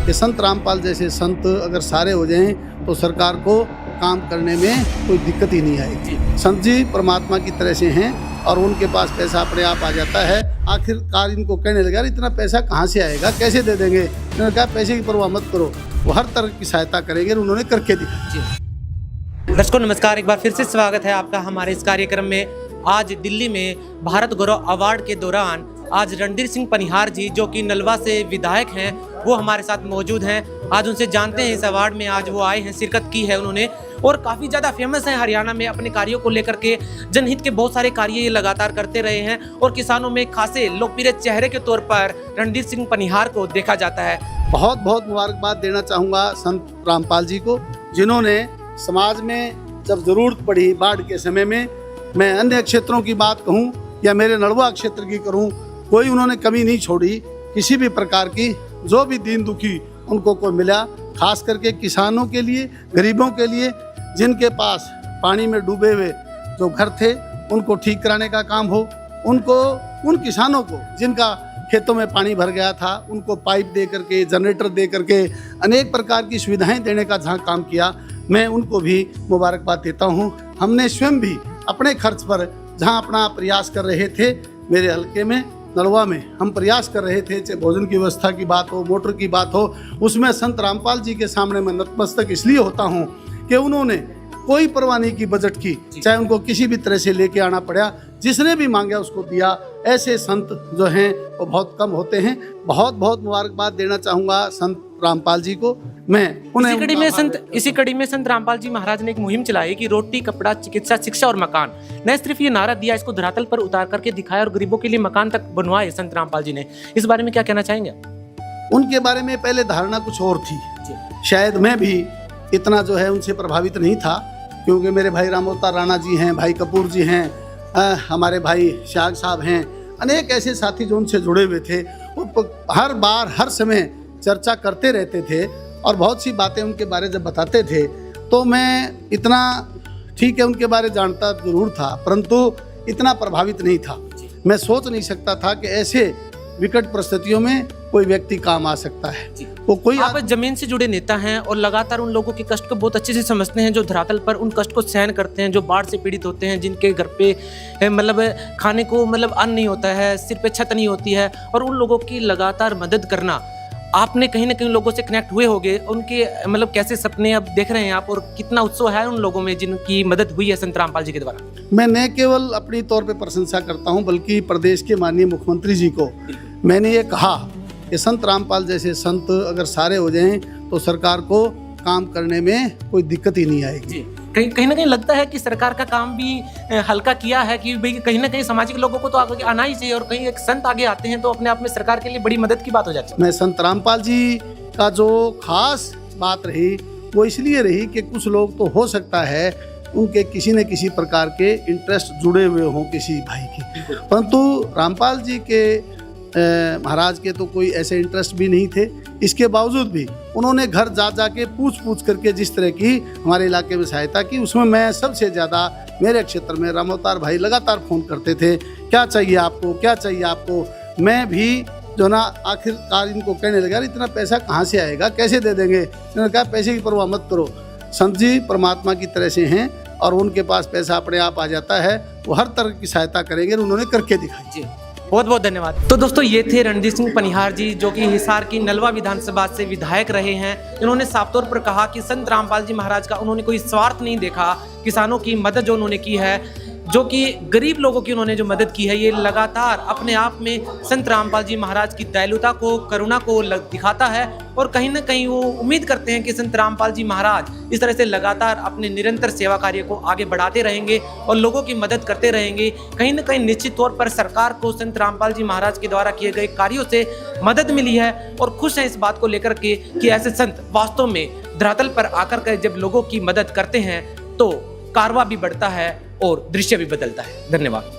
कि संत रामपाल जैसे संत अगर सारे हो जाएं तो सरकार को काम करने में कोई दिक्कत ही नहीं आएगी। संत जी परमात्मा की तरह से हैं और उनके पास पैसा अपने आप आ जाता है। आखिरकार इनको कहने लगा इतना पैसा कहाँ से आएगा, कैसे दे देंगे। उन्होंने कहा पैसे की परवाह मत करो, वो हर तरह की सहायता करेंगे। उन्होंने करके दिखा। दर्शकों नमस्कार, एक बार फिर से स्वागत है आपका हमारे इस कार्यक्रम में। आज दिल्ली में भारत गौरव अवार्ड के दौरान आज रणधीर सिंह पनिहार जी जो कि नलवा से विधायक हैं वो हमारे साथ मौजूद हैं। आज उनसे जानते हैं इस अवार्ड में आज वो आए हैं, शिरकत की है उन्होंने और काफ़ी ज़्यादा फेमस है हरियाणा में अपने कार्यों को लेकर के। जनहित के बहुत सारे कार्य ये लगातार करते रहे हैं और किसानों में खासे लोकप्रिय चेहरे के तौर पर रणधीर सिंह पनिहार को देखा जाता है। बहुत बहुत मुबारकबाद देना चाहूँगा संत रामपाल जी को, जिन्होंने समाज में जब ज़रूरत पड़ी बाढ़ के समय में, मैं अन्य क्षेत्रों की बात कहूँ या मेरे नलवा क्षेत्र की करूँ, कोई उन्होंने कमी नहीं छोड़ी किसी भी प्रकार की। जो भी दीन दुखी उनको कोई मिला, खास करके किसानों के लिए, गरीबों के लिए, जिनके पास पानी में डूबे हुए जो घर थे उनको ठीक कराने का काम हो, उनको उन किसानों को जिनका खेतों में पानी भर गया था उनको पाइप दे करके, जनरेटर दे करके अनेक प्रकार की सुविधाएं देने का जहाँ काम किया, मैं उनको भी मुबारकबाद देता हूँ। हमने स्वयं भी अपने खर्च पर जहाँ अपना प्रयास कर रहे थे, मेरे हलके में नलवा में हम प्रयास कर रहे थे, चाहे भोजन की व्यवस्था की बात हो, मोटर की बात हो, उसमें संत रामपाल जी के सामने मैं नतमस्तक इसलिए होता हूँ कि उन्होंने कोई परवाह नहीं की बजट की, चाहे उनको किसी भी तरह से लेके आना पड़ा, जिसने भी मांगा उसको दिया। ऐसे संत जो हैं वो बहुत कम होते हैं। बहुत बहुत मुबारकबाद देना चाहूँगा संत रामपाल जी को। मैं उन्हें इसी कड़ी में संत रामपाल जी महाराज ने एक मुहिम चलाई कि रोटी, कपड़ा, चिकित्सा, शिक्षा और मकान। न सिर्फ ये नारा दिया, इसको धरातल पर उतार करके दिखाया और गरीबों के लिए मकान तक बनवाए संत रामपाल जी ने। इस बारे में क्या कहना चाहेंगे? उनके बारे में पहले धारणा कुछ और थी, शायद मैं भी इतना जो है उनसे प्रभावित नहीं था, क्योंकि मेरे भाई राम अवतार राणा जी हैं, भाई कपूर जी हैं, हमारे भाई शाग साहब हैं, अनेक ऐसे साथी जो उनसे जुड़े हुए थे। वो हर बार हर समय चर्चा करते रहते थे और बहुत सी बातें उनके बारे जब बताते थे तो मैं इतना, ठीक है उनके बारे जानता जरूर था, परंतु इतना प्रभावित नहीं था। मैं सोच नहीं सकता था कि ऐसे विकट परिस्थितियों में कोई व्यक्ति काम आ सकता है। वो कोई आप जमीन से जुड़े नेता हैं और लगातार उन लोगों के कष्ट को बहुत अच्छे से समझते हैं जो धरातल पर उन कष्ट को सहन करते हैं, जो बाढ़ से पीड़ित होते हैं, जिनके घर पे मतलब खाने को मतलब अन्न नहीं होता है, सिर पे छत नहीं होती है, और उन लोगों की लगातार मदद करना। आपने कहीं ना कहीं लोगों से कनेक्ट हुए होंगे, उनके मतलब कैसे सपने अब देख रहे हैं आप और कितना उत्सव है उन लोगों में जिनकी मदद हुई है संत रामपाल जी के द्वारा? मैं न केवल अपनी तौर पे प्रशंसा करता हूं, बल्कि प्रदेश के माननीय मुख्यमंत्री जी को मैंने ये कहा कि संत रामपाल जैसे संत अगर सारे हो जाएं तो सरकार को काम करने में कोई दिक्कत ही नहीं आएगी। कहीं ना कहीं लगता है कि सरकार का काम भी हल्का किया है कि भाई कहीं ना कहीं सामाजिक लोगों को तो आगे आना ही चाहिए, और कहीं एक संत आगे आते हैं तो अपने आप में सरकार के लिए बड़ी मदद की बात हो जाती है। मैं संत रामपाल जी का जो खास बात रही वो इसलिए रही कि कुछ लोग तो हो सकता है उनके किसी न किसी प्रकार के इंटरेस्ट जुड़े हुए हों किसी भाई के, परंतु रामपाल जी के महाराज के तो कोई ऐसे इंटरेस्ट भी नहीं थे। इसके बावजूद भी उन्होंने घर जा के पूछ करके जिस तरह की हमारे इलाके में सहायता की, उसमें मैं सबसे ज़्यादा, मेरे क्षेत्र में राम अवतार भाई लगातार फ़ोन करते थे, क्या चाहिए आपको, क्या चाहिए आपको। मैं भी जो ना आखिरकार इनको कहने लगा इतना पैसा कहाँ से आएगा, कैसे दे देंगे। उन्होंने कहा पैसे की परवाह मत करो, संत जी परमात्मा की तरह से हैं और उनके पास पैसा अपने आप आ जाता है, वो हर तरह की सहायता करेंगे। उन्होंने करके दिखाई। बहुत बहुत धन्यवाद। तो दोस्तों ये थे रणधीर सिंह पनिहार जी जो कि हिसार की नलवा विधानसभा से विधायक रहे हैं। इन्होंने साफ तौर पर कहा कि संत रामपाल जी महाराज का उन्होंने कोई स्वार्थ नहीं देखा। किसानों की मदद जो उन्होंने की है, जो कि गरीब लोगों की उन्होंने जो मदद की है, ये लगातार अपने आप में संत रामपाल जी महाराज की दयालुता को, करुणा को दिखाता है। और कहीं ना कहीं वो उम्मीद करते हैं कि संत रामपाल जी महाराज इस तरह से लगातार अपने निरंतर सेवा कार्य को आगे बढ़ाते रहेंगे और लोगों की मदद करते रहेंगे। कहीं ना कहीं निश्चित तौर पर सरकार को संत रामपाल जी महाराज के द्वारा किए गए कार्यों से मदद मिली है और खुश हैं इस बात को लेकर के कि ऐसे संत वास्तव में धरातल पर आकर के जब लोगों की मदद करते हैं तो कारवा भी बढ़ता है और दृश्य भी बदलता है। धन्यवाद।